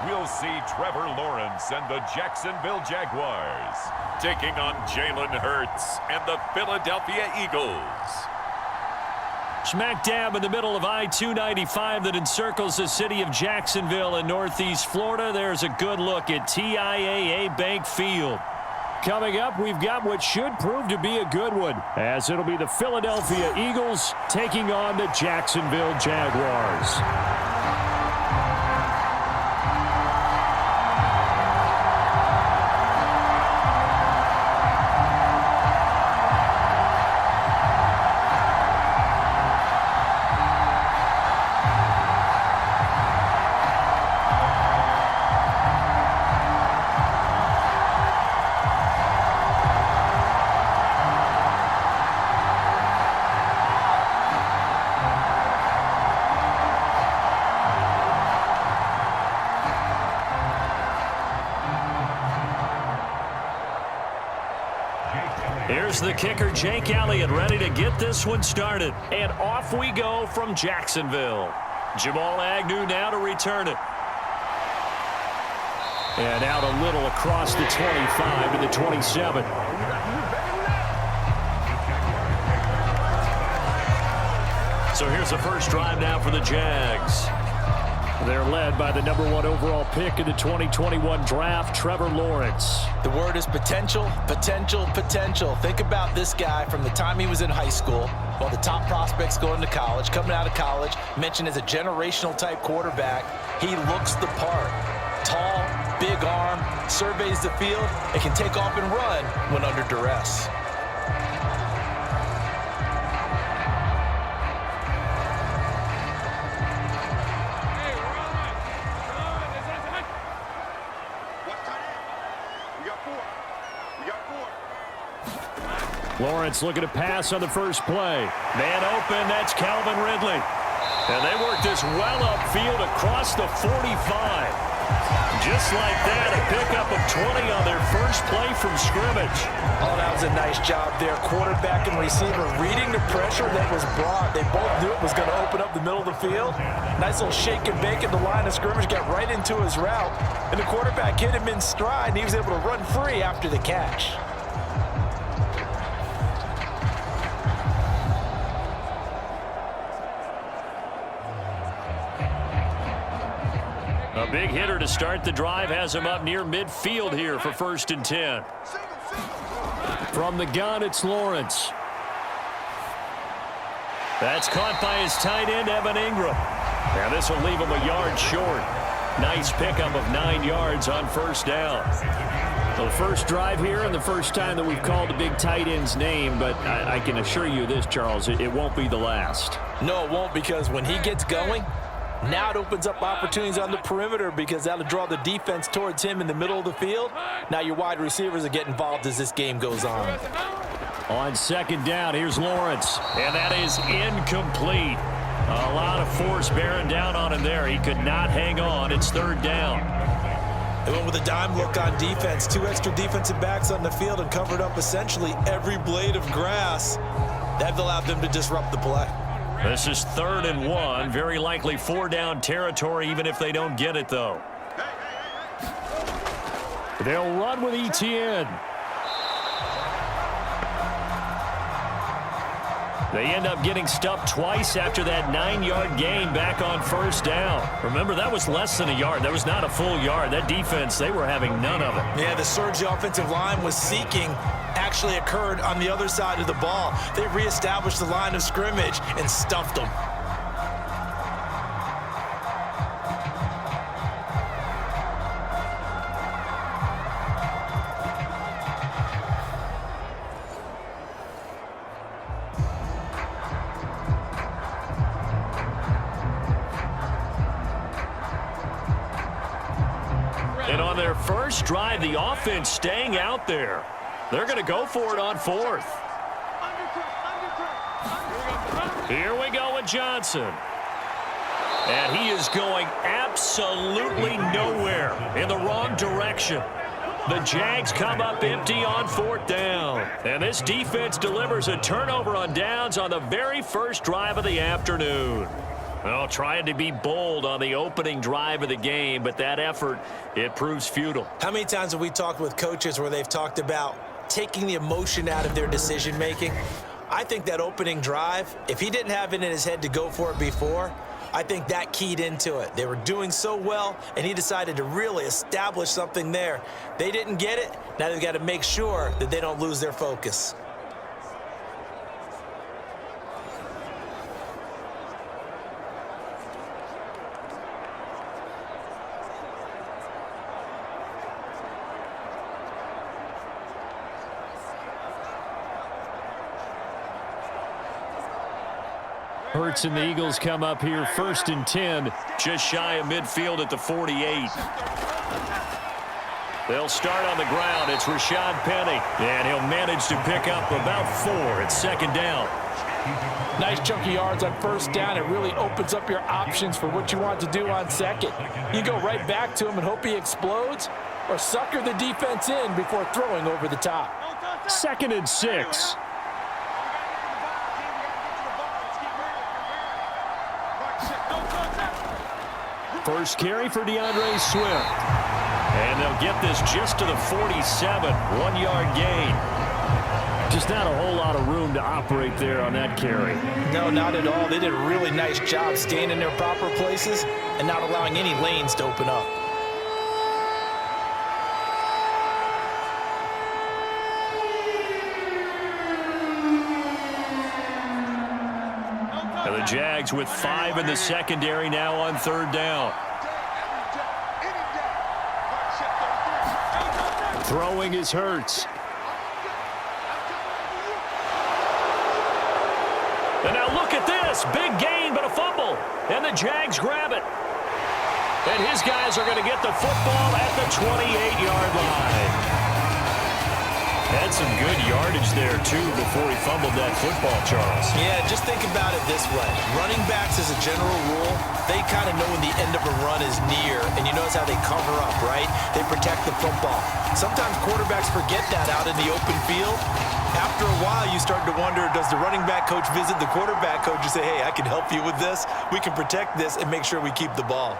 we'll see Trevor Lawrence and the Jacksonville Jaguars taking on Jalen Hurts and the Philadelphia Eagles. Smack dab in the middle of I-295 that encircles the city of Jacksonville in northeast Florida. There's a good look at TIAA Bank Field. Coming up, we've got what should prove to be a good one, as it'll be the Philadelphia Eagles taking on the Jacksonville Jaguars. Here's the kicker, Jake Elliott, ready to get this one started. And off we go from Jacksonville. Jamal Agnew now to return it. And out a little across the 25 to the 27. So here's the first drive now for the Jags. They're led by the #1 overall pick in the 2021 draft, Trevor Lawrence. The word is potential, potential, potential. Think about this guy from the time he was in high school, while the top prospects going to college, coming out of college, mentioned as a generational type quarterback. He looks the part. Tall, big arm, surveys the field, and can take off and run when under duress. Lawrence looking to pass on the first play. Man open, that's Calvin Ridley. And they work this well upfield across the 45. Just like that, a pickup of 20 on their first play from scrimmage. Oh, that was a nice job there. Quarterback and receiver reading the pressure that was brought. They both knew it was going to open up the middle of the field. Nice little shake and bake at the line of scrimmage, got right into his route. And the quarterback hit him in stride, and he was able to run free after the catch. A big hitter to start the drive has him up near midfield here for 1st and 10. From the gun, it's Lawrence. That's caught by his tight end, Evan Ingram. Now this will leave him a yard short. Nice pickup of 9 yards on first down. So the first drive here and the first time that we've called the big tight end's name, but I can assure you this, Charles, it won't be the last. No, it won't, because when he gets going, now it opens up opportunities on the perimeter, because that'll draw the defense towards him in the middle of the field. Now your wide receivers will get involved as this game goes on. On second down, here's Lawrence. And that is incomplete. A lot of force bearing down on him there. He could not hang on. It's 3rd down. They went with a dime look on defense. 2 extra defensive backs on the field and covered up essentially every blade of grass. That allowed them to disrupt the play. This is 3rd and 1. Very likely 4-down territory, even if they don't get it, though. They'll run with Etienne. They end up getting stuffed twice after that 9-yard gain back on first down. Remember, that was less than a yard. That was not a full yard. That defense, they were having none of it. Yeah, the surge the offensive line was seeking actually occurred on the other side of the ball. They reestablished the line of scrimmage and stuffed them. And on their first drive, the offense staying out there. They're going to go for it on 4th. Here we go with Johnson. And he is going absolutely nowhere, in the wrong direction. The Jags come up empty on 4th down. And this defense delivers a turnover on downs on the very first drive of the afternoon. Well, trying to be bold on the opening drive of the game, but that effort, it proves futile. How many times have we talked with coaches where they've talked about taking the emotion out of their decision-making? I think that opening drive, if he didn't have it in his head to go for it before, I think that keyed into it. They were doing so well, and he decided to really establish something there. They didn't get it. Now they've got to make sure that they don't lose their focus. Hurts and the Eagles come up here 1st and 10, just shy of midfield at the 48. They'll start on the ground. It's Rashad Penny, and he'll manage to pick up about 4 at 2nd down. Nice chunky yards on 1st down. It really opens up your options for what you want to do on 2nd. You go right back to him and hope he explodes, or sucker the defense in before throwing over the top. 2nd and 6. First carry for DeAndre Swift. And they'll get this just to the 47, 1-yard gain. Just not a whole lot of room to operate there on that carry. No, not at all. They did a really nice job staying in their proper places and not allowing any lanes to open up. And the Jags with 5 in the secondary now on 3rd down. Throwing is Hurts. And now look at this. Big gain, but a fumble. And the Jags grab it. And his guys are going to get the football at the 28-yard line. Had some good yardage there, too, before he fumbled that football, Charles. Yeah, just think about it this way. Running backs, as a general rule, they kind of know when the end of a run is near, and you notice how they cover up, right? They protect the football. Sometimes quarterbacks forget that out in the open field. After a while, you start to wonder, does the running back coach visit the quarterback coach and say, hey, I can help you with this. We can protect this and make sure we keep the ball.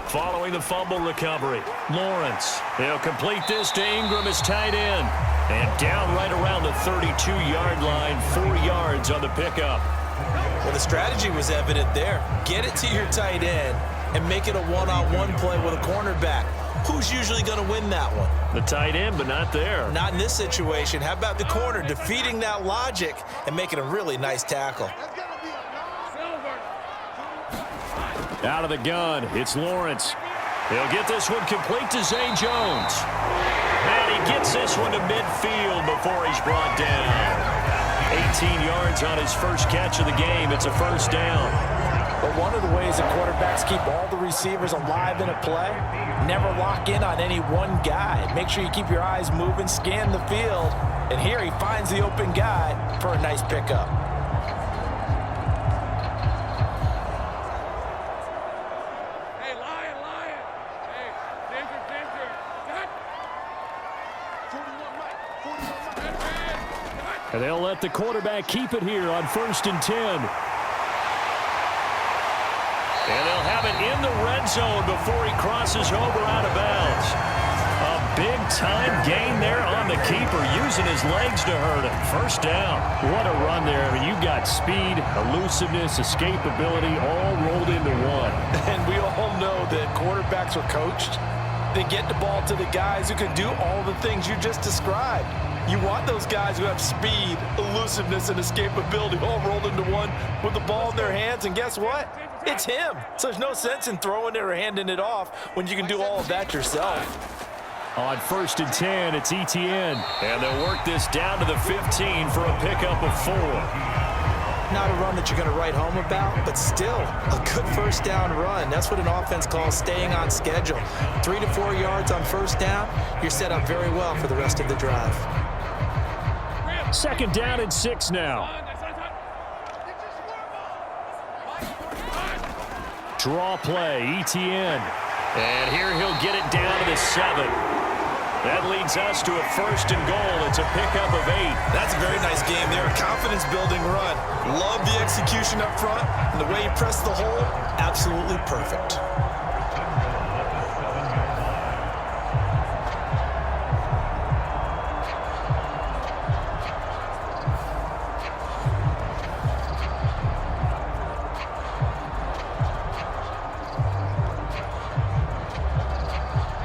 Following the fumble recovery, Lawrence. They'll complete this to Ingram as tight end. And down right around the 32-yard line, 4 yards on the pickup. Well, the strategy was evident there. Get it to your tight end and make it a one-on-one play with a cornerback. Who's usually going to win that one? The tight end, but not there. Not in this situation. How about the corner defeating that logic and making a really nice tackle? Out of the gun, it's Lawrence. He'll get this one complete to Zay Jones. And he gets this one to midfield before he's brought down. 18 yards on his first catch of the game. It's a 1st down. But one of the ways that quarterbacks keep all the receivers alive in a play, never lock in on any one guy. Make sure you keep your eyes moving, scan the field, and here he finds the open guy for a nice pickup. And they'll let the quarterback keep it here on 1st and 10. And they'll have it in the red zone before he crosses over out of bounds. A big-time gain there on the keeper, using his legs to hurt him. 1st down. What a run there. I mean, you got speed, elusiveness, escapability, all rolled into one. And we all know that quarterbacks are coached. They get the ball to the guys who can do all the things you just described. You want those guys who have speed, elusiveness, and escapability all rolled into one with the ball in their hands, and guess what? It's him. So there's no sense in throwing it or handing it off when you can do all of that yourself. On 1st and 10, it's Etienne. And they'll work this down to the 15 for a pickup of 4. Not a run that you're going to write home about, but still a good 1st down run. That's what an offense calls staying on schedule. 3 to 4 yards on 1st down, you're set up very well for the rest of the drive. 2nd down and 6 now. Draw play, ETN. And here he'll get it down to the 7. That leads us to a 1st and goal. It's a pickup of 8. That's a very nice game there. A confidence-building run. Love the execution up front. And the way he pressed the hole, absolutely perfect.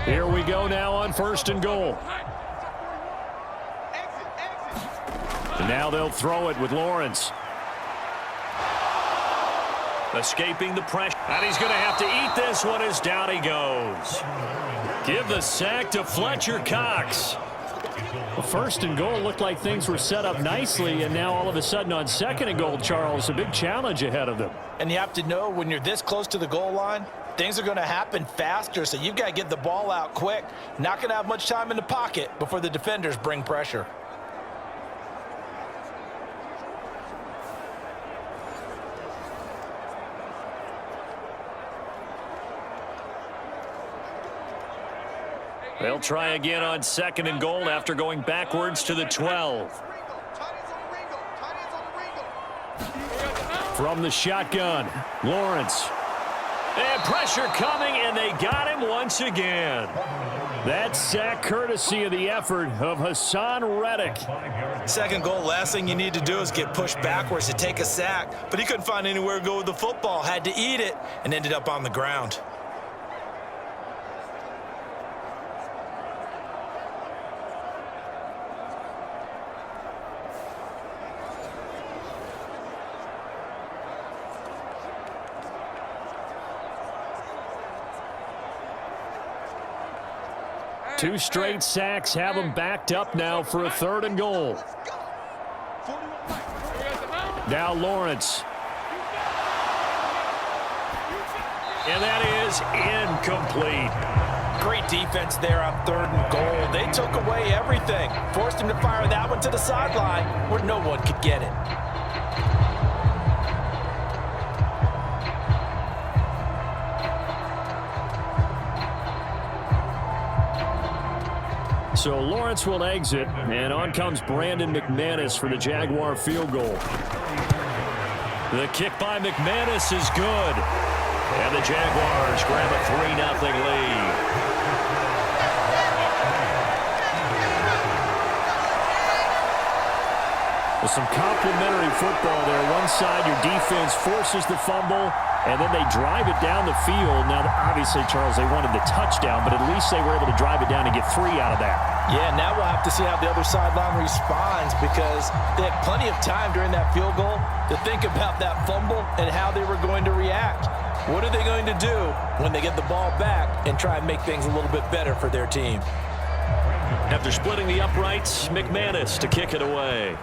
Here we go now on 1st and goal. And now they'll throw it with Lawrence. Escaping the pressure. And he's going to have to eat this one as down he goes. Give the sack to Fletcher Cox. Well, 1st and goal looked like things were set up nicely, and now all of a sudden on 2nd and goal, Charles, a big challenge ahead of them. And you have to know when you're this close to the goal line, things are going to happen faster, so you've got to get the ball out quick. Not going to have much time in the pocket before the defenders bring pressure. They'll try again on 2nd and goal after going backwards to the 12. From the shotgun, Lawrence. And pressure coming, and they got him once again. That sack courtesy of the effort of Hassan Reddick. 2nd goal, last thing you need to do is get pushed backwards to take a sack. But he couldn't find anywhere to go with the football, had to eat it, and ended up on the ground. Two straight sacks have them backed up now for a 3rd and goal. Now Lawrence. And that is incomplete. Great defense there on 3rd and goal. They took away everything. Forced him to fire that one to the sideline where no one could get it. So Lawrence will exit, and on comes Brandon McManus for the Jaguar field goal. The kick by McManus is good. And the Jaguars grab a 3-0 lead. Well, some complimentary football there. One side, your defense forces the fumble, and then they drive it down the field. Now, obviously, Charles, they wanted the touchdown, but at least they were able to drive it down and get 3 out of that. Yeah, now we'll have to see how the other sideline responds because they had plenty of time during that field goal to think about that fumble and how they were going to react. What are they going to do when they get the ball back and try and make things a little bit better for their team? After splitting the uprights, McManus to kick it away.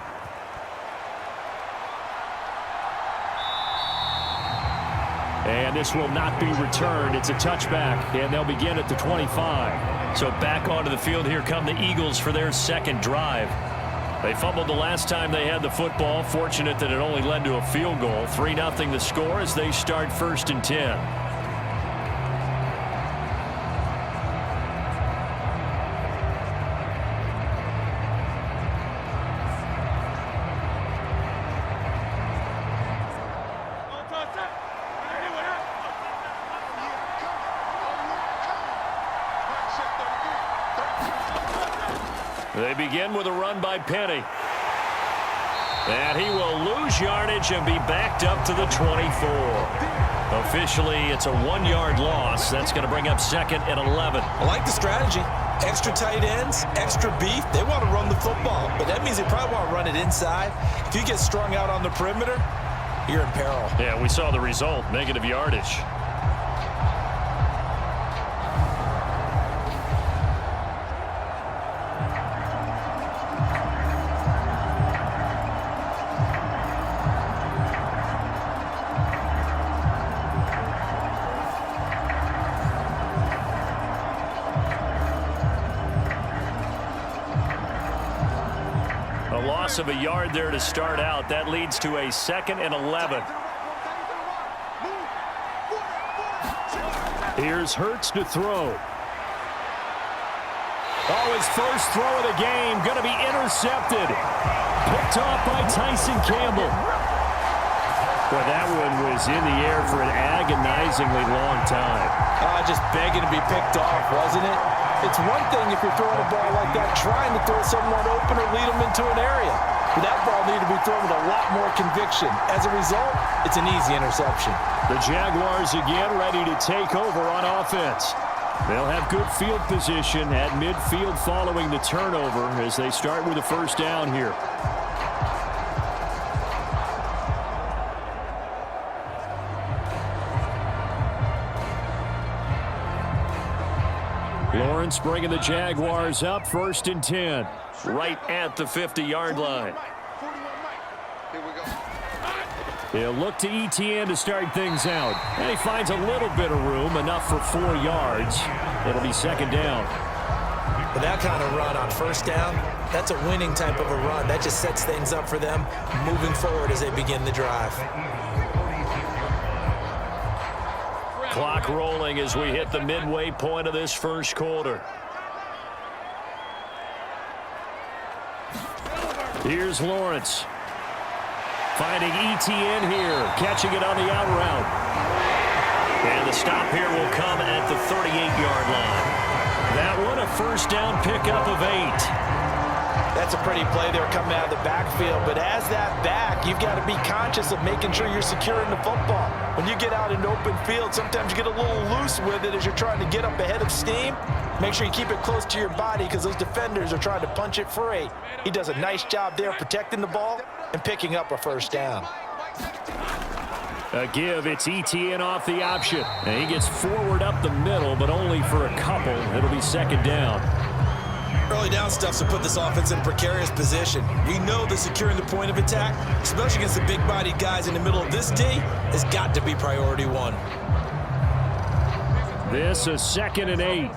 And this will not be returned. It's a touchback, and they'll begin at the 25. So back onto the field, here come the Eagles for their 2nd drive. They fumbled the last time they had the football. Fortunate that it only led to a field goal. 3-0 the score as they start 1st and 10. They begin with a run by Penny. And he will lose yardage and be backed up to the 24. Officially, it's a 1-yard loss. That's going to bring up 2nd and 11. I like the strategy. Extra tight ends, extra beef. They want to run the football, but that means they probably want to run it inside. If you get strung out on the perimeter, you're in peril. Yeah, we saw the result, negative yardage. Of a yard there to start out. That leads to a 2nd and 11. Here's Hurts to throw. Oh, his first throw of the game going to be intercepted. Picked off by Tyson Campbell. Well, that one was in the air for an agonizingly long time. Just begging to be picked off, wasn't it? It's one thing if you're throwing a ball like that, trying to throw someone open or lead them into an area. But that ball needed to be thrown with a lot more conviction. As a result, it's an easy interception. The Jaguars again ready to take over on offense. They'll have good field position at midfield following the turnover as they start with a first down here. Lawrence bringing the Jaguars up, 1st and 10. Right at the 50-yard line. He'll look to ETN to start things out. And he finds a little bit of room, enough for 4 yards. It'll be 2nd down. But that kind of run on 1st down, that's a winning type of a run. That just sets things up for them moving forward as they begin the drive. Clock rolling as we hit the midway point of this first quarter. Here's Lawrence. Finding ETN here. Catching it on the out route. And the stop here will come at the 38-yard line. That one a first down pickup of 8. That's a pretty play there coming out of the backfield. But as that back, you've got to be conscious of making sure you're securing the football. When you get out in open field, sometimes you get a little loose with it as you're trying to get up ahead of steam. Make sure you keep it close to your body because those defenders are trying to punch it free. He does a nice job there protecting the ball and picking up a first down. A give, it's ETN off the option. And he gets forward up the middle, but only for a couple. It'll be 2nd down. Early down stuff to put this offense in a precarious position. We know that securing the point of attack, especially against the big-bodied guys in the middle of this D, has got to be priority 1. This is 2nd and 8.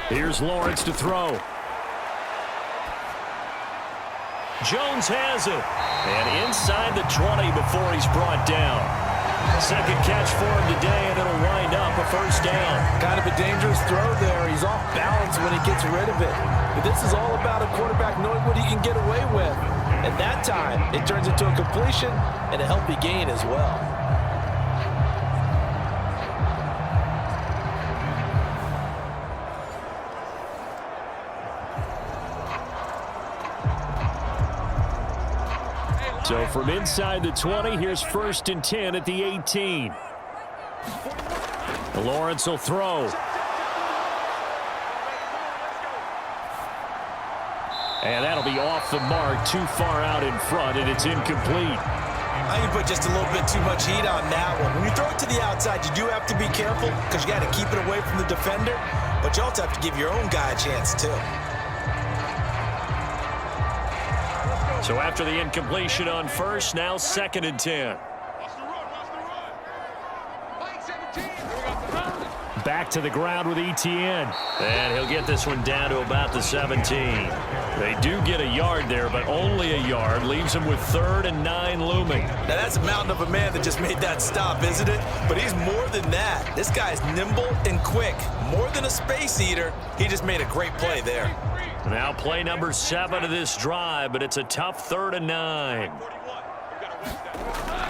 Here's Lawrence to throw. Jones has it. And inside the 20 before he's brought down. 2nd catch for him today, and it'll wind up a first down. Kind of a dangerous throw there. He's off balance when he gets rid of it. But this is all about a quarterback knowing what he can get away with. At that time, it turns into a completion and a healthy gain as well. So from inside the 20, here's 1st and 10 at the 18. Lawrence will throw. And that'll be off the mark, too far out in front, and it's incomplete. I can put just a little bit too much heat on that one. When you throw it to the outside, you do have to be careful because you got to keep it away from the defender, but you also have to give your own guy a chance too. So after the incompletion on 1st, now 2nd and 10. Back to the ground with ETN. And he'll get this one down to about the 17. They do get a yard there, but only a yard. Leaves him with 3rd and 9 looming. Now that's a mountain of a man that just made that stop, isn't it? But he's more than that. This guy's nimble and quick. More than a space eater. He just made a great play there. Now play number 7 of this drive, but it's a tough 3rd and 9.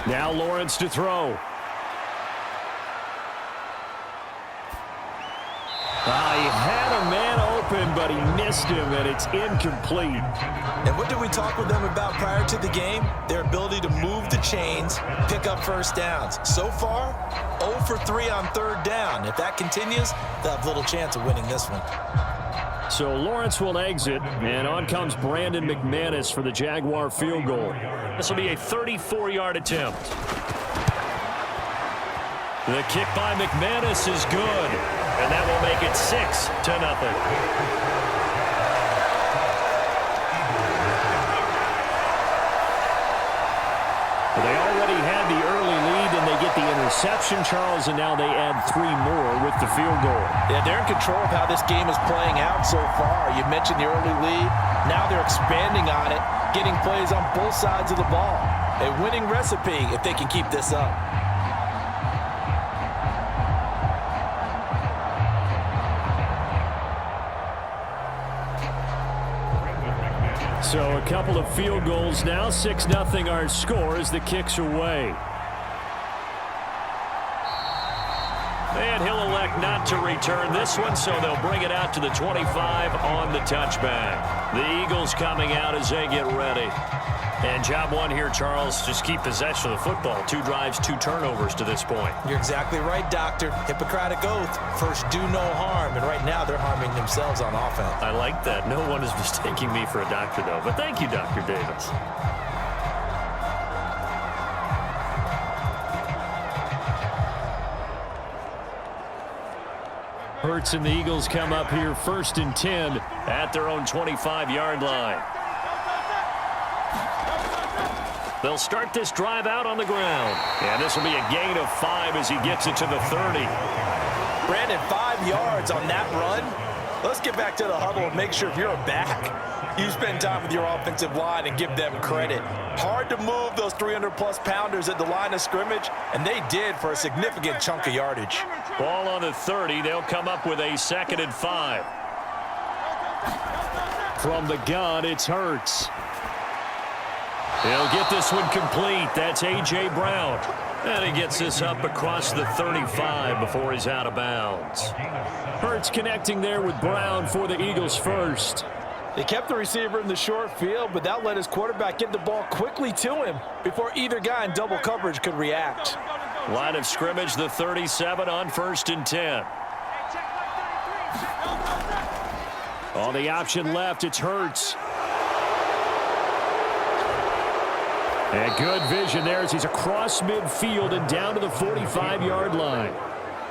Now Lawrence to throw. He had a man open, but he missed him, and it's incomplete. And what did we talk with them about prior to the game? Their ability to move the chains, pick up first downs. So far, 0 for 3 on 3rd down. If that continues, they'll have little chance of winning this one. So Lawrence will exit, and on comes Brandon McManus for the Jaguar field goal. This will be a 34-yard attempt. The kick by McManus is good, and that will make it 6-0. They already had the early lead, and they get the interception, Charles, and now they add 3 more with the field goal. Yeah, they're in control of how this game is playing out so far. You mentioned the early lead. Now they're expanding on it, getting plays on both sides of the ball. A winning recipe if they can keep this up. So a couple of field goals now. 6-0 our score as the kicks away. And he'll elect not to return this one, so they'll bring it out to the 25 on the touchback. The Eagles coming out as they get ready. And job one here, Charles, just keep possession of the football. 2 drives, 2 turnovers to this point. You're exactly right, Doctor. Hippocratic oath. First, do no harm. And right now, they're harming themselves on offense. I like that. No one is mistaking me for a doctor, though. But thank you, Dr. Davis. Hurts and the Eagles come up here 1st and 10 at their own 25-yard line. They'll start this drive out on the ground. And this will be a gain of 5 as he gets it to the 30. Brandon, 5 yards on that run. Let's get back to the huddle and make sure if you're a back, you spend time with your offensive line and give them credit. Hard to move those 300-plus pounders at the line of scrimmage, and they did for a significant chunk of yardage. Ball on the 30. They'll come up with a 2nd and 5. From the gun, it's Hurts. He'll get this one complete. That's A.J. Brown. And he gets this up across the 35 before he's out of bounds. Hurts connecting there with Brown for the Eagles first. They kept the receiver in the short field, but that let his quarterback get the ball quickly to him before either guy in double coverage could react. Line of scrimmage, the 37 on 1st and 10. On the option left, it's Hurts. And good vision there as he's across midfield and down to the 45-yard line.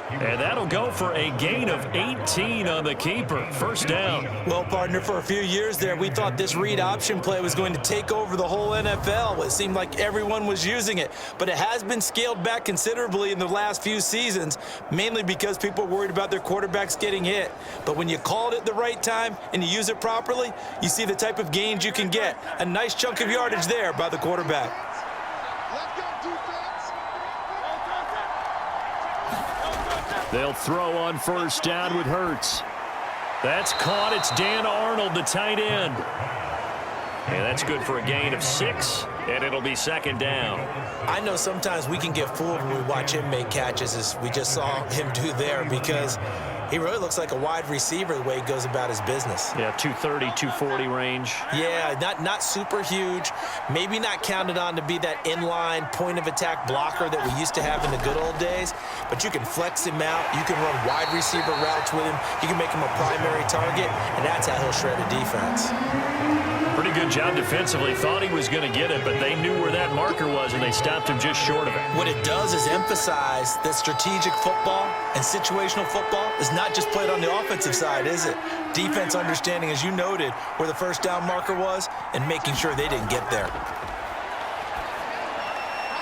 And that'll go for a gain of 18 on the keeper. 1st down. Well, partner, for a few years there, we thought this read option play was going to take over the whole NFL. It seemed like everyone was using it. But it has been scaled back considerably in the last few seasons, mainly because people are worried about their quarterbacks getting hit. But when you call it at the right time and you use it properly, you see the type of gains you can get. A nice chunk of yardage there by the quarterback. They'll throw on 1st down with Hurts. That's caught. It's Dan Arnold, the tight end. And that's good for a gain of 6, and it'll be 2nd down. I know sometimes we can get fooled when we watch him make catches, as we just saw him do there, because he really looks like a wide receiver the way he goes about his business. Yeah, 230, 240 range. Yeah, not super huge. Maybe not counted on to be that inline point-of-attack blocker that we used to have in the good old days. But you can flex him out. You can run wide receiver routes with him. You can make him a primary target, and that's how he'll shred a defense. Pretty good job defensively. Thought he was going to get it, but they knew where that marker was, and they stopped him just short of it. What it does is emphasize that strategic football and situational football is not just played on the offensive side, is it? Defense understanding, as you noted, where the 1st down marker was and making sure they didn't get there.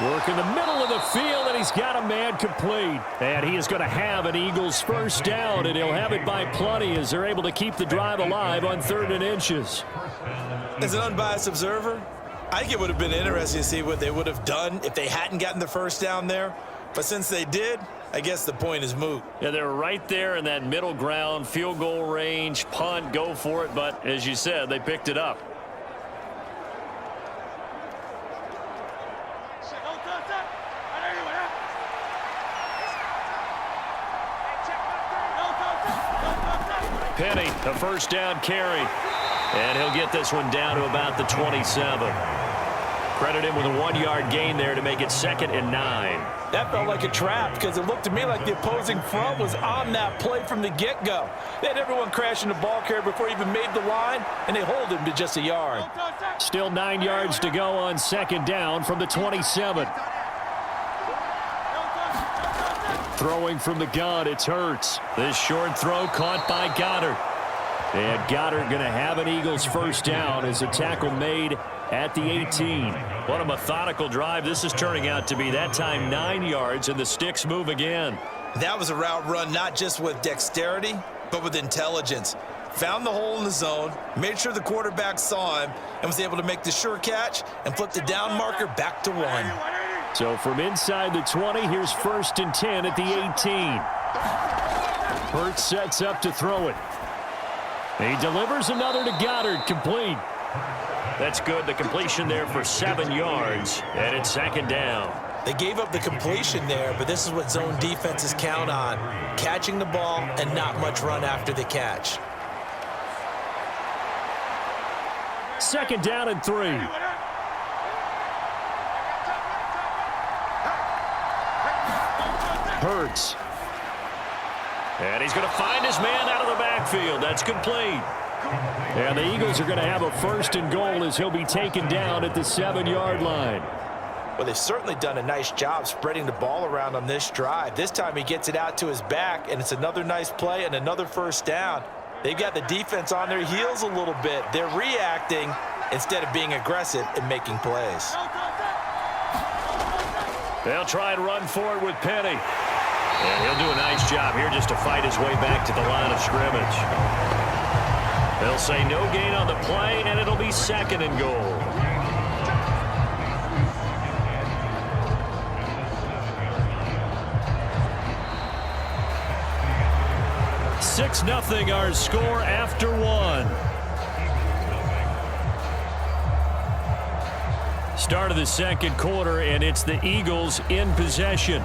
Work in the middle of the field, and he's got a man complete. And he is going to have an Eagles 1st down, and he'll have it by plenty as they're able to keep the drive alive on 3rd and inches. As an unbiased observer, I think it would have been interesting to see what they would have done if they hadn't gotten the 1st down there. But since they did, I guess the point is moot. Yeah, they were right there in that middle ground, field goal range, punt, go for it. But as you said, they picked it up. Penny, a 1st down carry. And he'll get this one down to about the 27. Credit him with a 1-yard gain there to make it 2nd and 9. That felt like a trap because it looked to me like the opposing front was on that play from the get-go. They had everyone crashing the ball carrier before he even made the line, and they hold him to just a yard. Still 9 yards to go on 2nd down from the 27. Throwing from the gun, it's Hurts. This short throw caught by Goddard. And Goddard going to have an Eagles 1st down as a tackle made at the 18. What a methodical drive this is turning out to be. That time 9 yards, and the sticks move again. That was a route run not just with dexterity, but with intelligence. found the hole in the zone, made sure the quarterback saw him, and was able to make the sure catch and flip the down marker back to 1. So from inside the 20, here's 1st and 10 at the 18. Hurts sets up to throw it. He delivers another to Goddard, complete. That's good. The completion there for 7 yards, and it's 2nd down. They gave up the completion there, but this is what zone defenses count on, catching the ball and not much run after the catch. 2nd down and 3. Hurts. And he's going to find his man out of the backfield. That's complete. And the Eagles are going to have a 1st and goal as he'll be taken down at the 7-yard line. Well, they've certainly done a nice job spreading the ball around on this drive. This time he gets it out to his back, and it's another nice play and another 1st down. They've got the defense on their heels a little bit. They're reacting instead of being aggressive and making plays. They'll try and run forward with Penny. And he'll do a nice job here just to fight his way back to the line of scrimmage. They'll say no gain on the play, and it'll be 2nd and goal. $6-0 our score after 1. Start of the 2nd quarter, and it's the Eagles in possession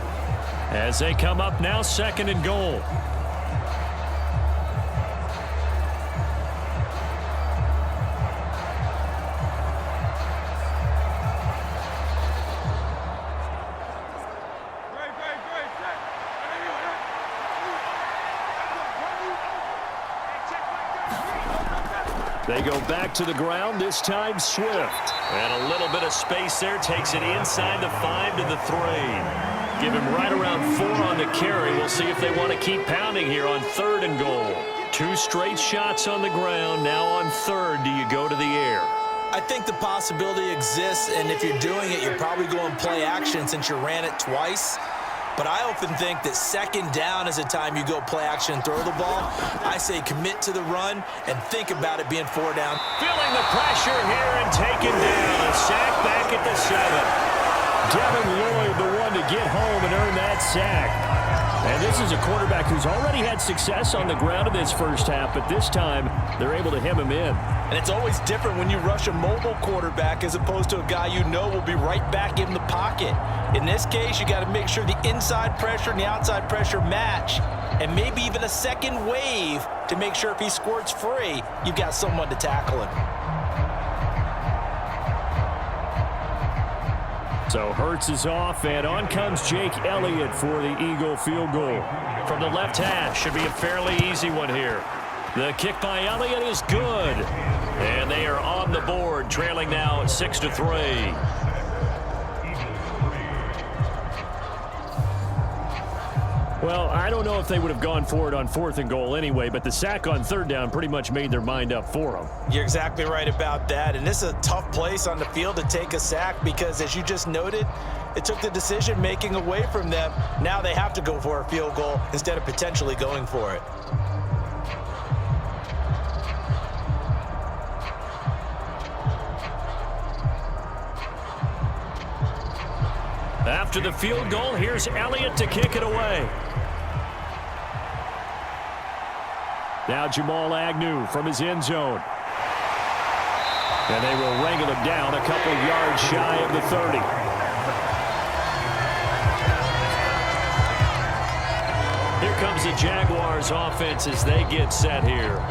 as they come up now 2nd and goal. They go back to the ground, this time Swift. And a little bit of space there, takes it inside the 5 to the 3. Give him right around 4 on the carry. We'll see if they want to keep pounding here on 3rd and goal. 2 straight shots on the ground. Now on 3rd, do you go to the air? I think the possibility exists, and if you're doing it, you're probably going play action since you ran it twice. But I often think that 2nd down is a time you go play action and throw the ball. I say commit to the run and think about it being 4 down. Feeling the pressure here and taken down. A sack back at the 7. Devin Lloyd, the one to get home and earn that sack. And this is a quarterback who's already had success on the ground in this first half, but this time they're able to hem him in. And it's always different when you rush a mobile quarterback as opposed to a guy you know will be right back in the pocket. In this case, you got to make sure the inside pressure and the outside pressure match, and maybe even a second wave to make sure if he squirts free, you've got someone to tackle him. So Hurts is off, and on comes Jake Elliott for the Eagle field goal. From the left hash, should be a fairly easy one here. The kick by Elliott is good. And they are on the board, trailing now 6-3. Well, I don't know if they would have gone for it on 4th and goal anyway, but the sack on 3rd down pretty much made their mind up for them. You're exactly right about that, and this is a tough place on the field to take a sack because, as you just noted, it took the decision-making away from them. Now they have to go for a field goal instead of potentially going for it. After the field goal, here's Elliott to kick it away. Now Jamal Agnew from his end zone. And they will wrangle him down a couple yards shy of the 30. Here comes the Jaguars offense as they get set here.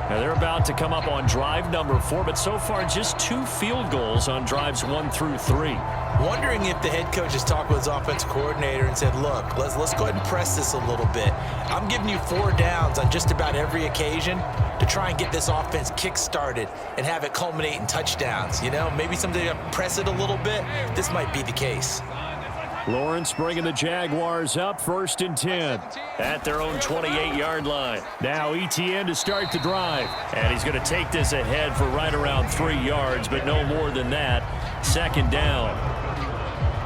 Now they're about to come up on drive number 4, but so far just 2 field goals on drives 1 through 3. Wondering if the head coach has talked with his offensive coordinator and said, look, let's go ahead and press this a little bit. I'm giving you 4 downs on just about every occasion to try and get this offense kick-started and have it culminate in touchdowns. You know, maybe somebody to press it a little bit. This might be the case. Lawrence bringing the Jaguars up 1st and 10 at their own 28-yard line. Now ETN to start the drive, and he's going to take this ahead for right around 3 yards, but no more than that. 2nd down.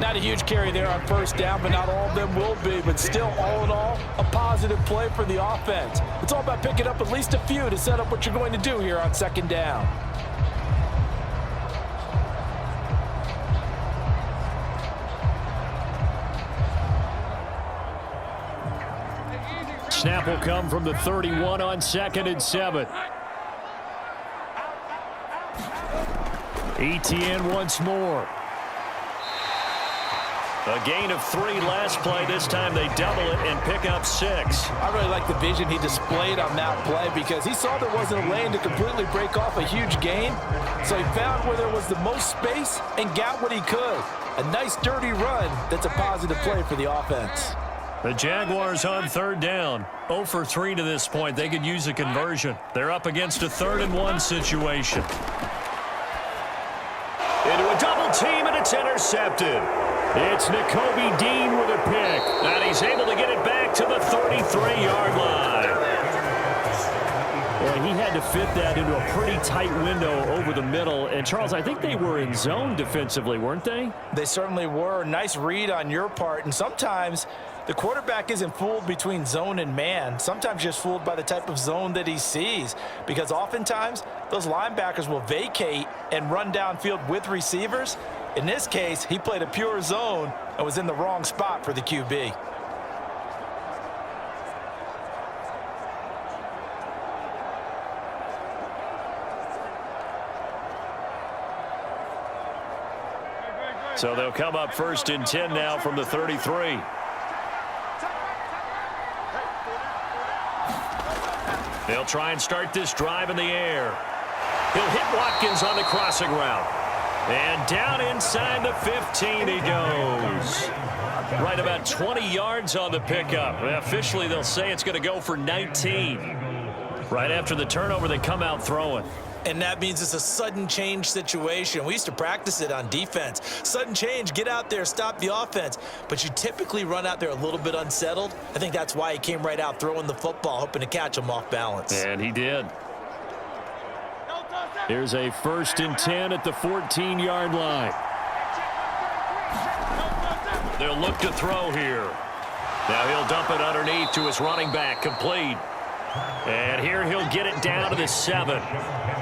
Not a huge carry there on first down, but not all of them will be. But still, all in all, a positive play for the offense. It's all about picking up at least a few to set up what you're going to do here on second down. Snap will come from the 31 on 2nd and 7. ETN once more. A gain of 3 last play. This time they double it and pick up 6. I really like the vision he displayed on that play because he saw there wasn't a lane to completely break off a huge gain. So he found where there was the most space and got what he could. A nice dirty run that's a positive play for the offense. The Jaguars on 3rd down. 0 for 3 to this point. They could use a conversion. They're up against a 3rd and 1 situation. Into a double team, and it's intercepted. It's Nakobe Dean with a pick, and he's able to get it back to the 33-yard line. Well, he had to fit that into a pretty tight window over the middle. And, Charles, I think they were in zone defensively, weren't they? They certainly were. Nice read on your part. And sometimes the quarterback isn't fooled between zone and man. Sometimes just fooled by the type of zone that he sees. Because oftentimes, those linebackers will vacate and run downfield with receivers. In this case, he played a pure zone and was in the wrong spot for the QB. So they'll come up 1st and 10 now from the 33. They'll try and start this drive in the air. He'll hit Watkins on the crossing route. And down inside the 15 he goes. Right about 20 yards on the pickup. Officially, they'll say it's going to go for 19. Right after the turnover, they come out throwing. And that means it's a sudden change situation. We used to practice it on defense. Sudden change, get out there, stop the offense. But you typically run out there a little bit unsettled. I think that's why he came right out throwing the football, hoping to catch him off balance. And he did. Here's a 1st and 10 at the 14-yard line. They'll look to throw here. Now he'll dump it underneath to his running back, complete. And here he'll get it down to the 7.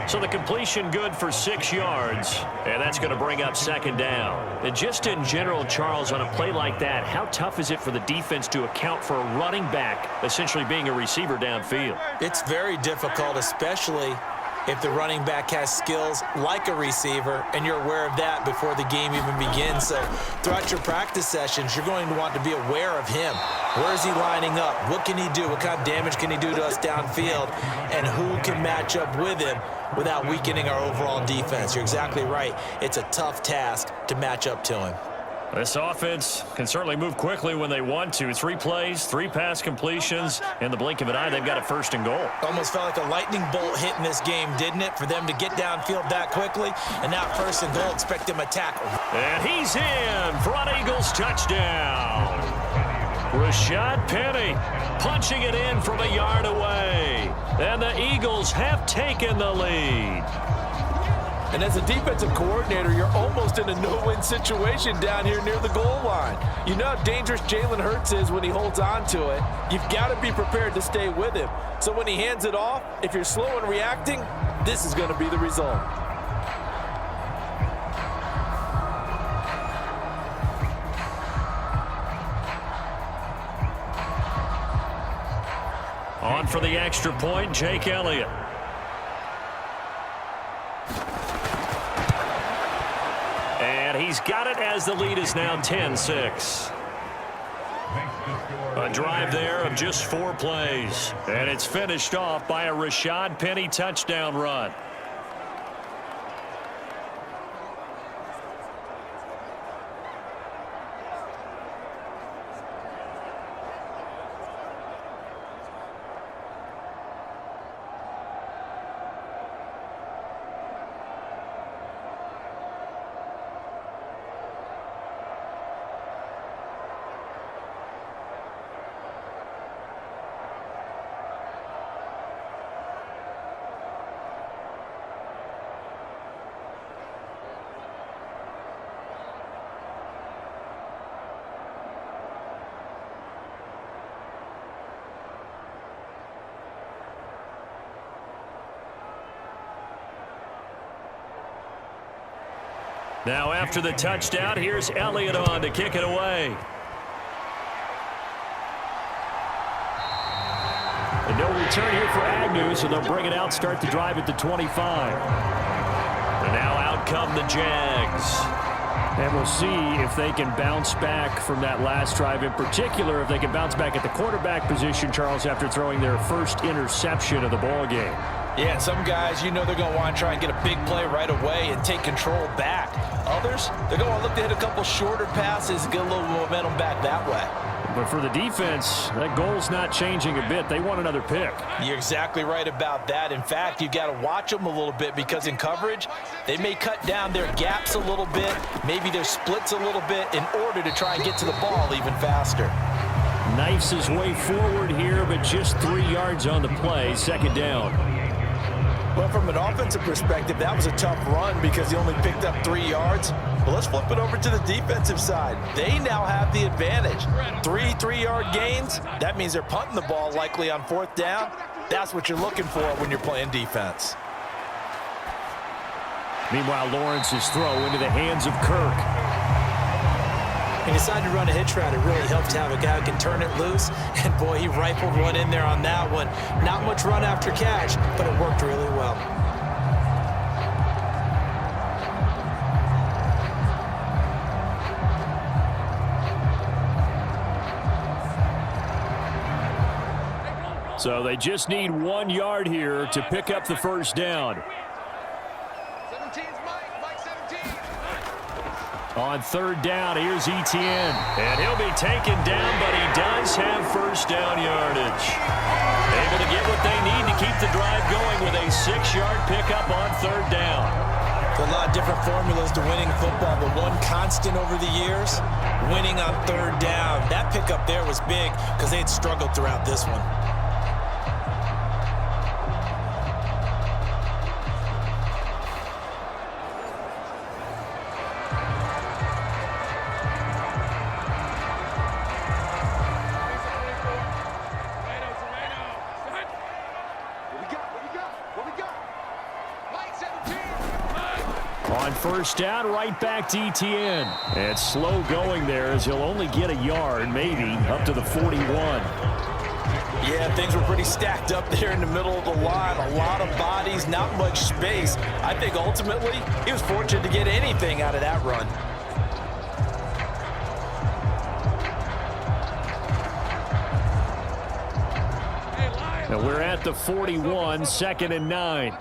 So the completion good for 6 yards. And that's going to bring up 2nd down. And just in general, Charles, on a play like that, how tough is it for the defense to account for a running back essentially being a receiver downfield? It's very difficult, especially if the running back has skills like a receiver, and you're aware of that before the game even begins. So throughout your practice sessions, you're going to want to be aware of him. Where is he lining up? What can he do? What kind of damage can he do to us downfield? And who can match up with him without weakening our overall defense? You're exactly right. It's a tough task to match up to him. This offense can certainly move quickly when they want to. 3 plays, 3 pass completions. In the blink of an eye, they've got a 1st and goal. Almost felt like a lightning bolt hit in this game, didn't it? For them to get downfield that quickly. And now 1st and goal, expect him to tackle. And he's in for an Eagles touchdown. Rashad Penny punching it in from a yard away. And the Eagles have taken the lead. And as a defensive coordinator, you're almost in a no-win situation down here near the goal line. You know how dangerous Jalen Hurts is when he holds on to it. You've got to be prepared to stay with him. So when he hands it off, if you're slow in reacting, this is going to be the result. On for the extra point, Jake Elliott. And he's got it as the lead is now 10-6. A drive there of just 4 plays. And it's finished off by a Rashad Penny touchdown run. Now after the touchdown, here's Elliott on to kick it away. And no return here for Agnew, so they'll bring it out, start the drive at the 25. And now out come the Jags. And we'll see if they can bounce back from that last drive. In particular, if they can bounce back at the quarterback position, Charles, after throwing their first interception of the ball game. Yeah, and some guys, you know they're going to want to try and get a big play right away and take control back. Others, they're going to look to hit a couple shorter passes and get a little momentum back that way. But for the defense, that goal's not changing a bit. They want another pick. You're exactly right about that. In fact, you've got to watch them a little bit because in coverage, they may cut down their gaps a little bit, maybe their splits a little bit in order to try and get to the ball even faster. Knifes his way forward here, but just 3 yards on the play. Second down. Well, from an offensive perspective, that was a tough run because he only picked up 3 yards. But let's flip it over to the defensive side. They now have the advantage. 3 3-yard gains. That means they're punting the ball likely on 4th down. That's what you're looking for when you're playing defense. Meanwhile, Lawrence's throw into the hands of Kirk. He decided to run a hitch route. It really helped to have a guy who can turn it loose. And, boy, he rifled one in there on that one. Not much run after catch, but it worked really well. So they just need 1 yard here to pick up the first down. On 3rd down, here's Etienne. And he'll be taken down, but he does have first down yardage. Able to get what they need to keep the drive going with a 6-yard pickup on 3rd down. There's a lot of different formulas to winning football, but one constant over the years, winning on 3rd down. That pickup there was big because they had struggled throughout this one. On 1st down, right back to Etienne. And slow going there as he'll only get a yard, maybe, up to the 41. Yeah, things were pretty stacked up there in the middle of the line. A lot of bodies, not much space. I think ultimately he was fortunate to get anything out of that run. Now we're at the 41, 2nd and 9.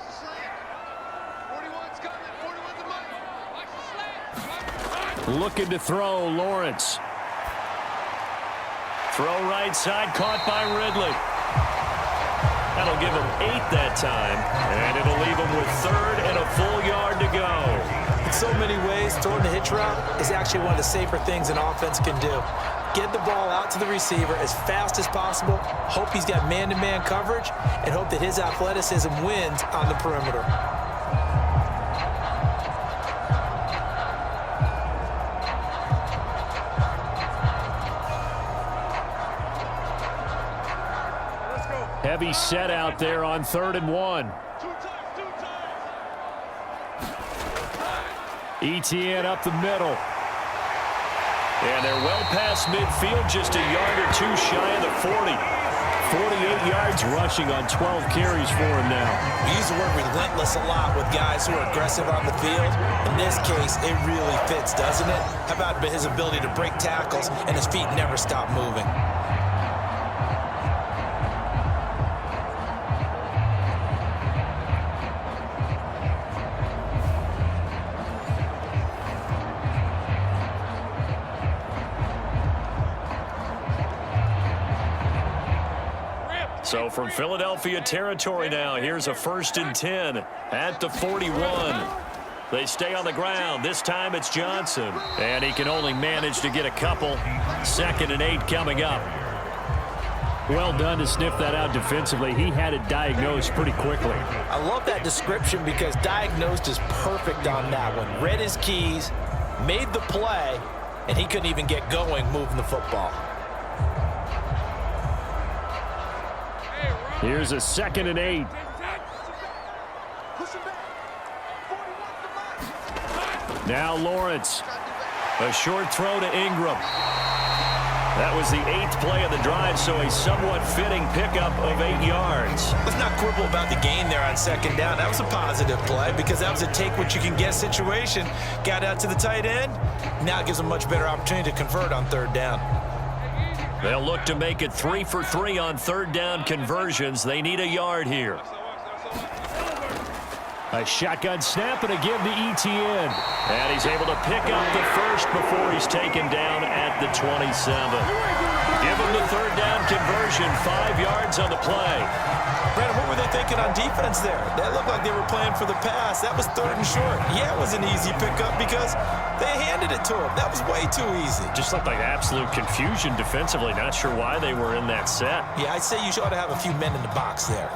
Looking to throw, Lawrence. Throw right side, caught by Ridley. That'll give him 8 that time, and it'll leave him with 3rd and a full yard to go. In so many ways, throwing the hitch route is actually one of the safer things an offense can do. Get the ball out to the receiver as fast as possible, hope he's got man-to-man coverage, and hope that his athleticism wins on the perimeter. Heavy set out there on 3rd and 1. Etienne up the middle. And they're well past midfield, just a yard or 2 shy of the 40. 48 yards rushing on 12 carries for him now. We use the word relentless a lot with guys who are aggressive on the field. In this case, it really fits, doesn't it? How about his ability to break tackles and his feet never stop moving? So from Philadelphia territory now, here's a 1st and 10 at the 41. They stay on the ground. This time it's Johnson. And he can only manage to get a couple. 2nd and 8 coming up. Well done to sniff that out defensively. He had it diagnosed pretty quickly. I love that description because diagnosed is perfect on that one. Read his keys, made the play, and he couldn't even get going moving the football. Here's a 2nd and Now Lawrence. A short throw to Ingram. That was the 8th play of the drive, so a somewhat fitting pickup of 8 yards. Let's not quibble about the gain there on second down. That was a positive play because that was a take-what-you-can-get situation. Got out to the tight end. Now it gives them a much better opportunity to convert on third down. They'll look to make it 3 for 3 on third down conversions. They need a yard here. A shotgun snap and a give to Etienne. And he's able to pick up the first before he's taken down at the 27. Give him the third down conversion, 5 yards on the play. Brandon, what were they thinking on defense there? That looked like they were playing for the pass. That was third and short. Yeah, it was an easy pickup because they handed it to him. That was way too easy. Just looked like absolute confusion defensively. Not sure why they were in that set. Yeah, I'd say you ought to have a few men in the box there.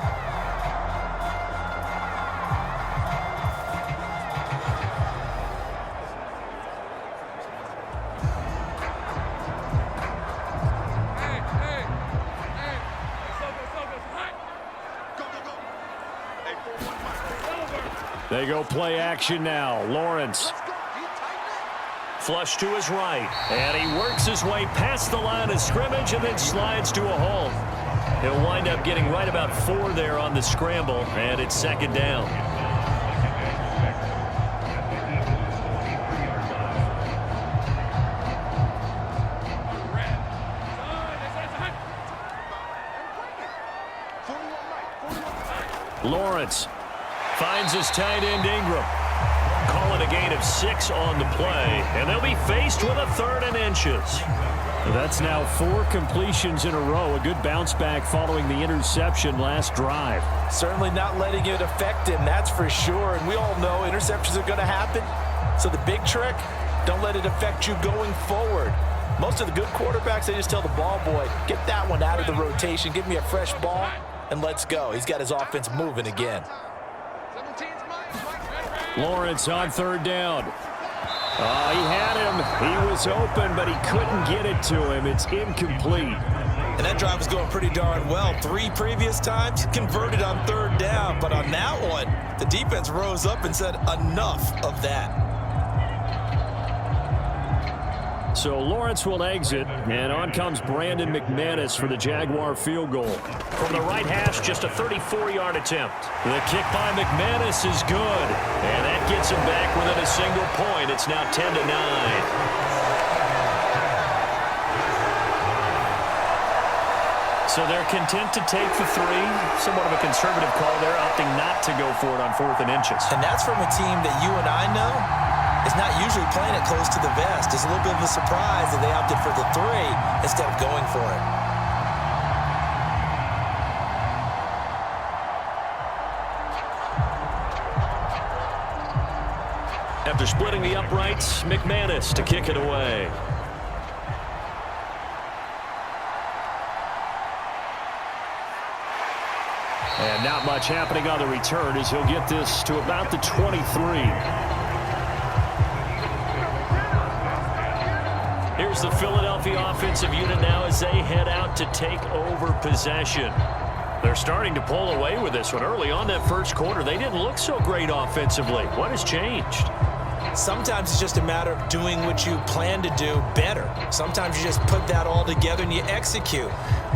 They go play action now. Lawrence. Flush to his right. And he works his way past the line of scrimmage and then slides to a hole. He'll wind up getting right about 4 there on the scramble, and it's second down. Lawrence finds his tight end Ingram. Calling a gain of 6 on the play, and they'll be faced with a 3rd and inches. That's now 4 completions in a row. A good bounce back following the interception last drive. Certainly not letting it affect him, that's for sure. And we all know interceptions are going to happen. So the big trick, don't let it affect you going forward. Most of the good quarterbacks, they just tell the ball boy, get that one out of the rotation, give me a fresh ball, and let's go. He's got his offense moving again. Lawrence on third down. He had him. He was open, but he couldn't get it to him. It's incomplete. And that drive was going pretty darn well. 3 previous times, converted on third down. But on that one, the defense rose up and said, enough of that. So Lawrence will exit, and on comes Brandon McManus for the Jaguar field goal. From the right hash, just a 34-yard attempt. The kick by McManus is good, and that gets him back within a single point. It's now 10-9. So they're content to take the 3. Somewhat of a conservative call there, opting not to go for it on 4th and inches. And that's from a team that you and I know is not usually playing it close to the vest. It's a little bit of a surprise that they opted for the 3 instead of going for it. After splitting the uprights, McManus to kick it away. And not much happening on the return as he'll get this to about the 23. Here's the Philadelphia offensive unit now as they head out to take over possession. They're starting to pull away with this one. Early on that first quarter, they didn't look so great offensively. What has changed? Sometimes it's just a matter of doing what you plan to do better. Sometimes you just put that all together and you execute.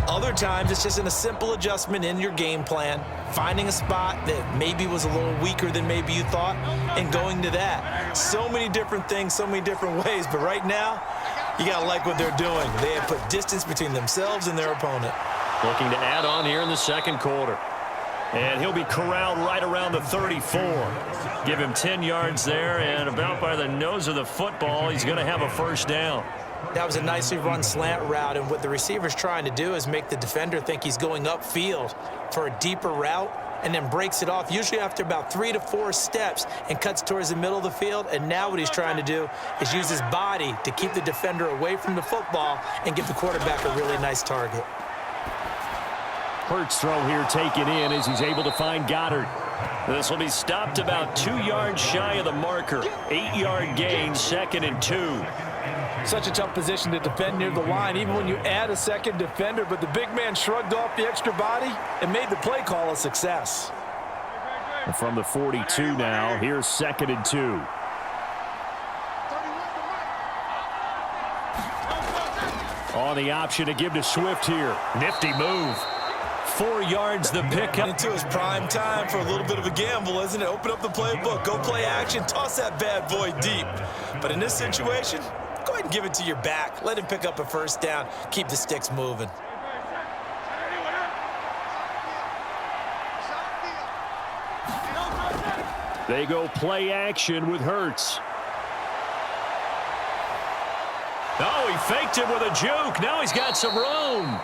Other times it's just in a simple adjustment in your game plan, finding a spot that maybe was a little weaker than maybe you thought, and going to that. So many different things, so many different ways, but right now, you got to like what they're doing. They have put distance between themselves and their opponent. Looking to add on here in the second quarter. And he'll be corralled right around the 34. Give him 10 yards there, and about by the nose of the football, he's going to have a first down. That was a nicely run slant route, and what the receiver's trying to do is make the defender think he's going upfield for a deeper route, and then breaks it off, usually after about 3 to 4 steps, and cuts towards the middle of the field. And now what he's trying to do is use his body to keep the defender away from the football and give the quarterback a really nice target. Hurts throw here taken in as he's able to find Goddard. This will be stopped about 2 yards shy of the marker. 8-yard gain, 2nd and 2. Such a tough position to defend near the line, even when you add a second defender, but the big man shrugged off the extra body and made the play call a success. From the 42 now, here's 2nd and 2. On the option to give to Swift here. Nifty move. 4 yards the pickup. Into his prime time for a little bit of a gamble, isn't it? Open up the playbook, go play action, toss that bad boy deep. But in this situation, go ahead and give it to your back. Let him pick up a first down. Keep the sticks moving. They go play action with Hurts. Oh, he faked it with a juke. Now he's got some room.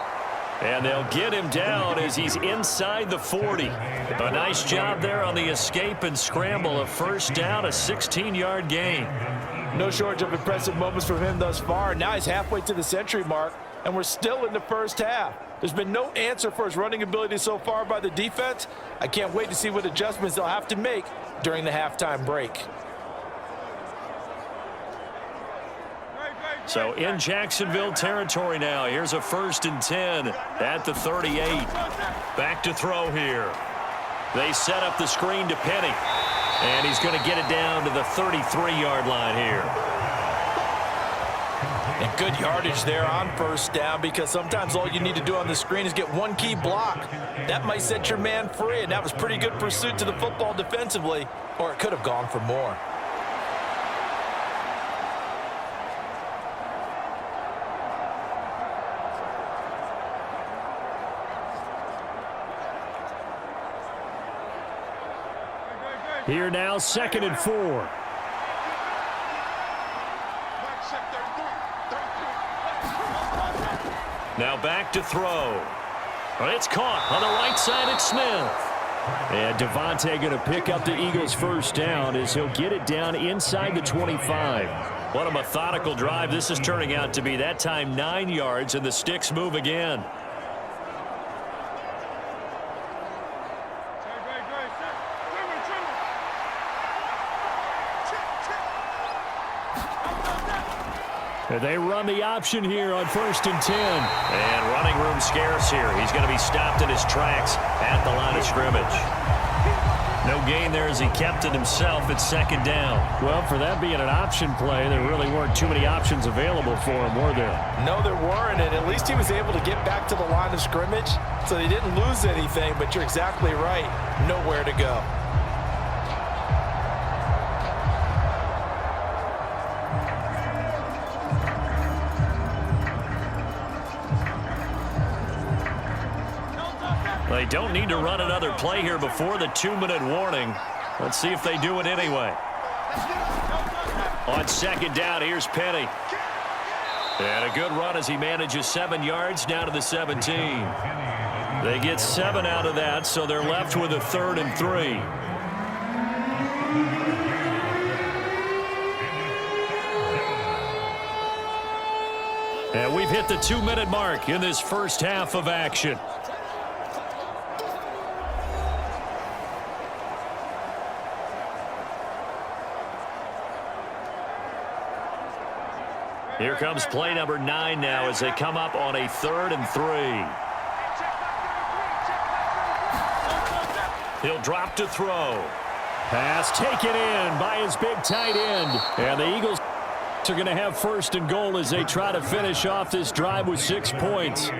And they'll get him down as he's inside the 40. A nice job there on the escape and scramble. A first down, a 16-yard gain. No shortage of impressive moments from him thus far. Now he's halfway to the century mark, and we're still in the first half. There's been no answer for his running ability so far by the defense. I can't wait to see what adjustments they'll have to make during the halftime break. So in Jacksonville territory now. Here's a 1st and 10 at the 38. Back to throw here. They set up the screen to Penny. And he's going to get it down to the 33-yard line here. And good yardage there on first down, because sometimes all you need to do on the screen is get one key block. That might set your man free, and that was pretty good pursuit to the football defensively, or it could have gone for more. Here now, 2nd and 4. Now back to throw. It's caught on the right side. It's Smith. And Devontae going to pick up the Eagles' first down as he'll get it down inside the 25. What a methodical drive this is turning out to be. That time 9 yards, and the sticks move again. They run the option here on 1st and 10. And running room scarce here. He's going to be stopped in his tracks at the line of scrimmage. No gain there as he kept it himself at 2nd down. Well, for that being an option play, there really weren't too many options available for him, were there? No, there weren't, and at least he was able to get back to the line of scrimmage, so they didn't lose anything, but you're exactly right. Nowhere to go. They don't need to run another play here before the 2-minute warning. Let's see if they do it anyway. On 2nd down, here's Penny. And a good run as he manages 7 yards down to the 17. They get 7 out of that, so they're left with a 3rd and 3. And we've hit the 2-minute mark in this first half of action. Here comes play number 9 now as they come up on a 3rd and 3. He'll drop to throw. Pass taken in by his big tight end. And the Eagles are going to have 1st and goal as they try to finish off this drive with 6 points.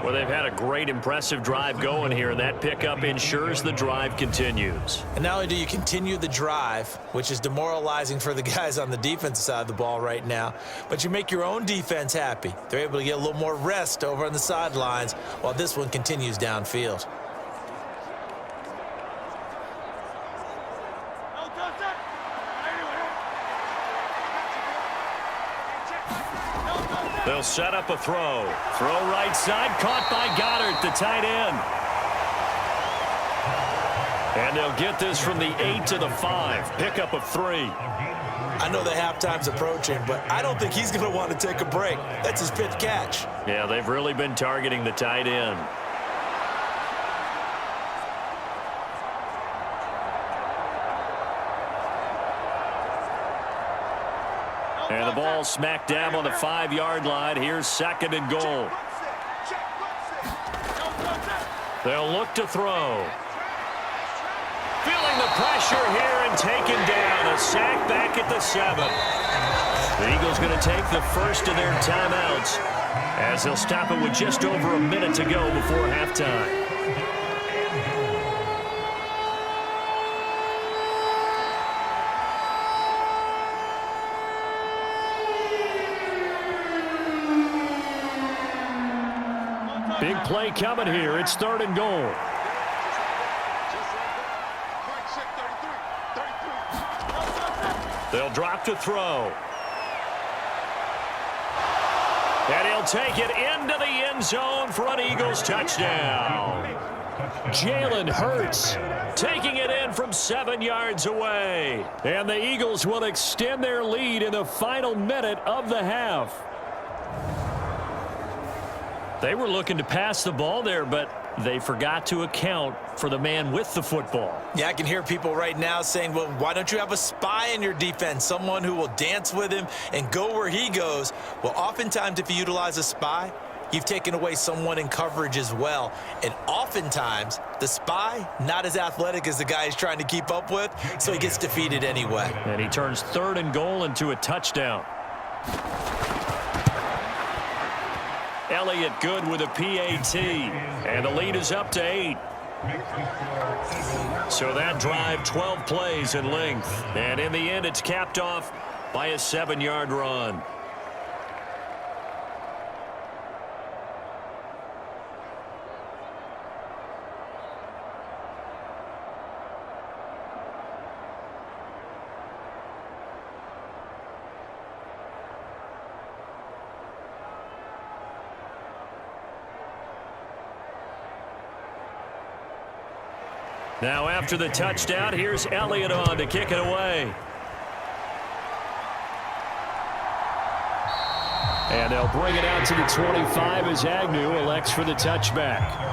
Well, they've had a great, impressive drive going here, and that pickup ensures the drive continues. And not only do you continue the drive, which is demoralizing for the guys on the defensive side of the ball right now, but you make your own defense happy. They're able to get a little more rest over on the sidelines while this one continues downfield. They'll set up a throw. Throw right side, caught by Goddard, the tight end. And they'll get this from the 8 to the 5. Pickup of 3. I know the halftime's approaching, but I don't think he's going to want to take a break. That's his fifth catch. Yeah, they've really been targeting the tight end. And the ball smack dab on the 5-yard line. Here's 2nd and goal. They'll look to throw. Feeling the pressure here and taken down. A sack back at the 7. The Eagles going to take the first of their timeouts as they'll stop it with just over a minute to go before halftime. Big play coming here. It's 3rd and goal. They'll drop to throw. And he'll take it into the end zone for an Eagles touchdown. Jalen Hurts taking it in from 7 yards away. And the Eagles will extend their lead in the final minute of the half. They were looking to pass the ball there, but they forgot to account for the man with the football. Yeah, I can hear people right now saying, well, why don't you have a spy in your defense, someone who will dance with him and go where he goes? Well, oftentimes if you utilize a spy, you've taken away someone in coverage as well. And oftentimes, the spy, not as athletic as the guy he's trying to keep up with, so he gets defeated anyway. And he turns 3rd and goal into a touchdown. Elliott good with a PAT, and the lead is up to 8. So that drive, 12 plays in length, and in the end it's capped off by a 7-yard run. Now after the touchdown, here's Elliott on to kick it away. And they'll bring it out to the 25 as Agnew elects for the touchback.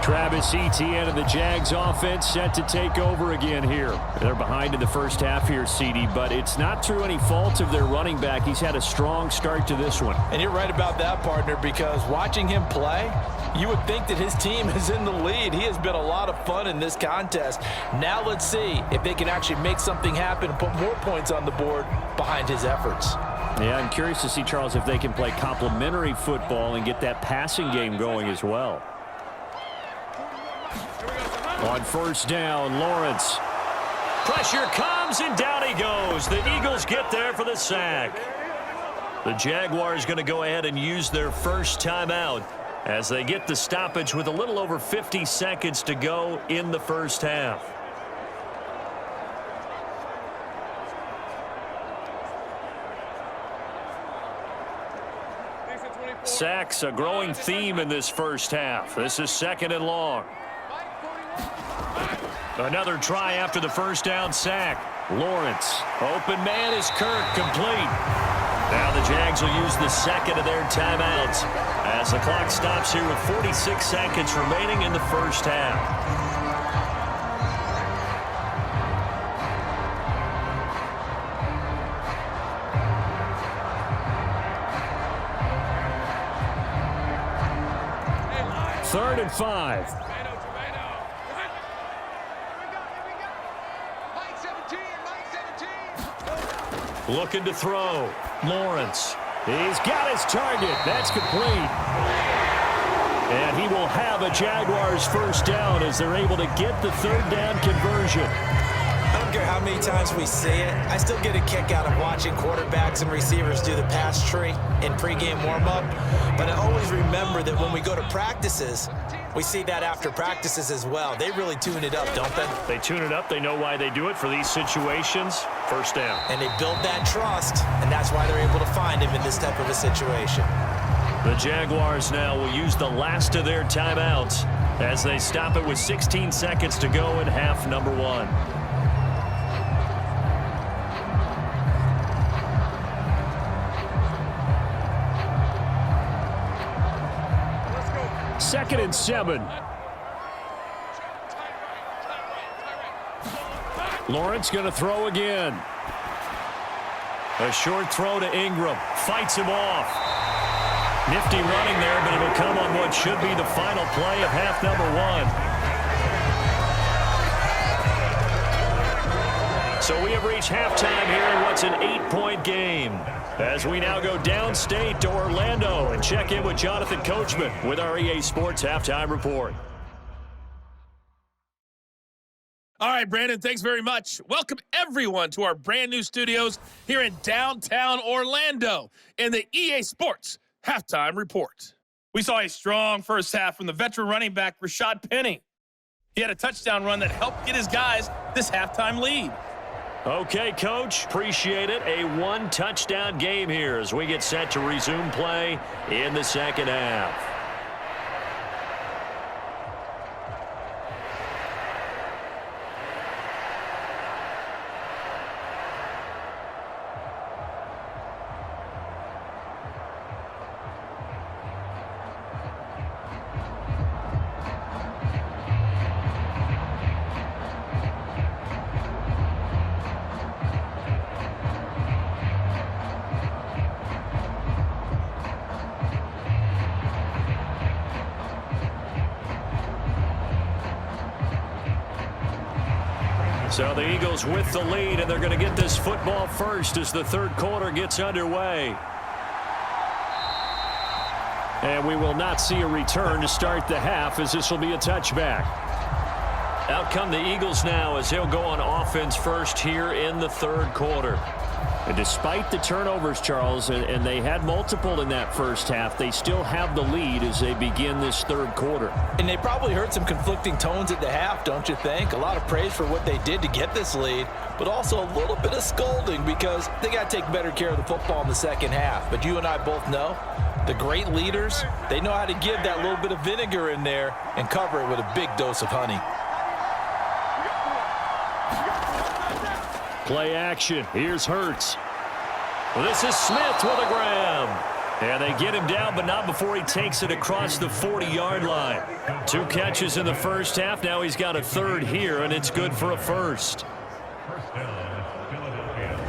Travis Etienne and the Jags offense set to take over again here. They're behind in the first half here, CD, but it's not through any fault of their running back. He's had a strong start to this one. And you're right about that, partner, because watching him play, you would think that his team is in the lead. He has been a lot of fun in this contest. Now let's see if they can actually make something happen and put more points on the board behind his efforts. Yeah, I'm curious to see, Charles, if they can play complementary football and get that passing game going as well. On first down, Lawrence. Pressure comes, and down he goes. The Eagles get there for the sack. The Jaguars going to go ahead and use their first timeout as they get the stoppage with a little over 50 seconds to go in the first half. Sacks, a growing theme in this first half. This is 2nd and long. Another try after the first down sack. Lawrence. Open man is Kirk, complete. Now the Jags will use the second of their timeouts as the clock stops here with 46 seconds remaining in the first half. Third and 5. Looking to throw. Lawrence. He's got his target. That's complete. And he will have a Jaguars first down as they're able to get the third down conversion. I don't care how many times we see it. I still get a kick out of watching quarterbacks and receivers do the pass tree in pregame warm-up. But I always remember that when we go to practices, we see that after practices as well. They really tune it up, don't they? They tune it up. They know why they do it for these situations. First down. And they build that trust, and that's why they're able to find him in this type of a situation. The Jaguars now will use the last of their timeouts as they stop it with 16 seconds to go in half number 1. Second and 7. Lawrence going to throw again. A short throw to Ingram. Fights him off. Nifty running there, but it'll come on what should be the final play of half number 1. So we have reached halftime here in what's an 8-point game. As we now go downstate to Orlando and check in with Jonathan Coachman with our EA Sports Halftime Report. All right, Brandon, thanks very much. Welcome, everyone, to our brand-new studios here in downtown Orlando in the EA Sports Halftime Report. We saw a strong first half from the veteran running back, Rashad Penny. He had a touchdown run that helped get his guys this halftime lead. Okay, Coach, appreciate it. A one-touchdown game here as we get set to resume play in the second half. So the Eagles with the lead, and they're going to get this football first as the third quarter gets underway. And we will not see a return to start the half, as this will be a touchback. Out come the Eagles now as they'll go on offense first here in the third quarter. And despite the turnovers, Charles, and they had multiple in that first half, they still have the lead as they begin this third quarter. And they probably heard some conflicting tones at the half, don't you think? A lot of praise for what they did to get this lead, but also a little bit of scolding because they got to take better care of the football in the second half. But you and I both know the great leaders, they know how to give that little bit of vinegar in there and cover it with a big dose of honey. Play action. Here's Hurts. Well, this is Smith with a grab. And they get him down, but not before he takes it across the 40-yard line. 2 catches in the first half. Now he's got a third here, and it's good for a first. First down, Philadelphia.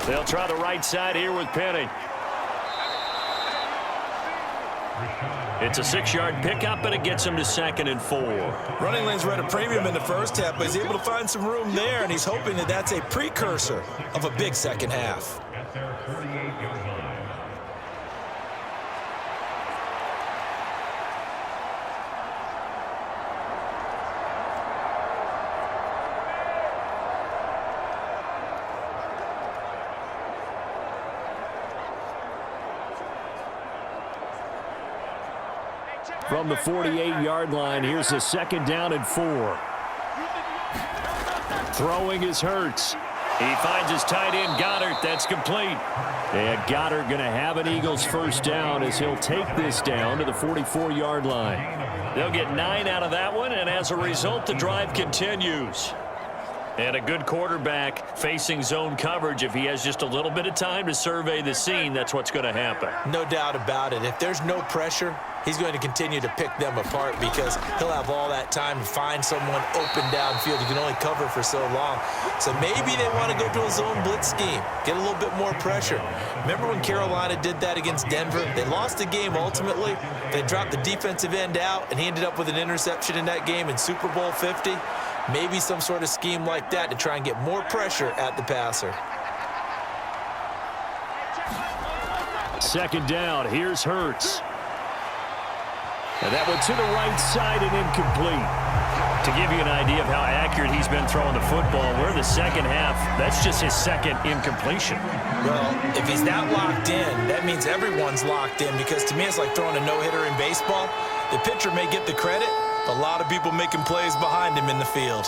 They'll try the right side here with Penny. It's a 6-yard pickup, and it gets him to 2nd and 4. Running lanes were at a premium in the first half, but he's able to find some room there, and he's hoping that that's a precursor of a big second half. At their 48-yard line. From the 48-yard line, here's a 2nd down and 4. Throwing is Hurts. He finds his tight end, Goddard. That's complete. And Goddard going to have an Eagles first down as he'll take this down to the 44-yard line. They'll get 9 out of that one, and as a result, the drive continues. And a good quarterback facing zone coverage. If he has just a little bit of time to survey the scene, that's what's going to happen. No doubt about it. If there's no pressure, he's going to continue to pick them apart because he'll have all that time to find someone open downfield. You can only cover for so long. So maybe they want to go to a zone blitz scheme, get a little bit more pressure. Remember when Carolina did that against Denver? They lost the game ultimately. They dropped the defensive end out, and he ended up with an interception in that game in Super Bowl 50. Maybe some sort of scheme like that to try and get more pressure at the passer. 2nd down. Here's Hurts. And that one to the right side and incomplete. To give you an idea of how accurate he's been throwing the football, we're in the second half. That's just his 2nd incompletion. Well, if he's that locked in, that means everyone's locked in because to me it's like throwing a no-hitter in baseball. The pitcher may get the credit, but a lot of people making plays behind him in the field.